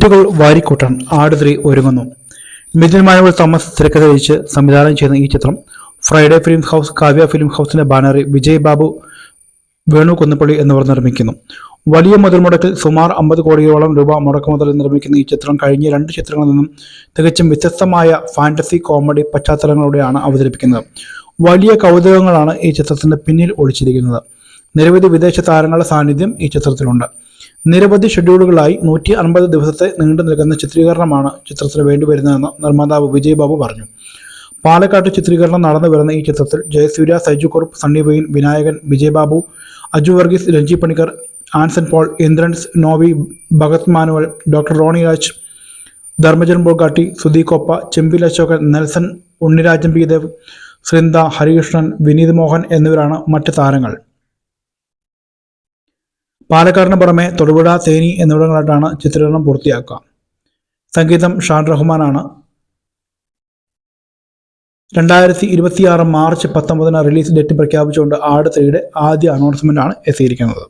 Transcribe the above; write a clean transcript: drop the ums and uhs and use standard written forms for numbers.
ഹിറ്റുകൾ വാരിക്കൂട്ടാൻ ആട് 3 ഒരുങ്ങുന്നു. Mithun manual Thomas തിരക്കഥ രചിച്ച് സംവിധാനം ചെയ്യുന്ന ഈ ചിത്രം Friday film house, Kavya film ഹൗസിന്റെ ബാനറിൽ വിജയ് ബാബു, വേണു കുന്നപ്പള്ളി എന്നിവർ നിർമ്മിക്കുന്നു. വലിയ മുതൽ മുടക്കിൽ സുമാർ 50 കോടിയോളം രൂപ മുടക്കുമുതൽ നിർമ്മിക്കുന്ന ഈ ചിത്രം കഴിഞ്ഞ 2 ചിത്രങ്ങളിൽ നിന്നും തികച്ചും വ്യത്യസ്തമായ ഫാന്റസി കോമഡി പശ്ചാത്തലങ്ങളോടെയാണ് അവതരിപ്പിക്കുന്നത്. വലിയ കൗതുകങ്ങളാണ് ഈ ചിത്രത്തിന്റെ പിന്നിൽ ഒളിച്ചിരിക്കുന്നത്. നിരവധി വിദേശ താരങ്ങളുടെ സാന്നിധ്യം ഈ ചിത്രത്തിലുണ്ട്. നിരവധി ഷെഡ്യൂളുകളായി 150 ദിവസത്തെ നീണ്ടു നിൽക്കുന്ന ചിത്രീകരണമാണ് ചിത്രത്തിന് വേണ്ടിവരുന്നതെന്ന് നിർമ്മാതാവ് വിജയ് ബാബു പറഞ്ഞു. പാലക്കാട്ട് ചിത്രീകരണം നടന്നു വരുന്ന ഈ ചിത്രത്തിൽ ജയസൂര്യ, സൈജു കുറുപ്പ്, സണ്ണി വെയിൻ, വിനായകൻ, വിജയ് ബാബു, അജു വർഗീസ്, രഞ്ജി പണിക്കർ, ആൻസൺ പോൾ, ഇന്ദ്രൻസ്, നോവി, ഭഗത് മാനുവൽ, ഡോക്ടർ റോണി രാജ്, ധർമ്മജൻ ബോഗാട്ടി, സുധി കോപ്പ, ചെമ്പിൽ അശോകൻ, നെൽസൺ, ഉണ്ണിരാജൻ പി ദേവ്, ശ്രിന്ദ, ഹരികൃഷ്ണൻ, വിനീത് മോഹൻ എന്നിവരാണ് മറ്റ് താരങ്ങൾ. പാലക്കാടിന് പുറമെ തൊടുപുഴ, തേനി എന്നിവിടങ്ങളിലായിട്ടാണ് ചിത്രീകരണം പൂർത്തിയാക്കുക. സംഗീതം ഷാൻ റഹ്മാനാണ്. 2026 മാർച്ച് 19 റിലീസ് ഡേറ്റ് പ്രഖ്യാപിച്ചുകൊണ്ട് ആട് 3യുടെ ആദ്യ അനൗൺസ്മെന്റാണ് എത്തിയിരിക്കുന്നത്.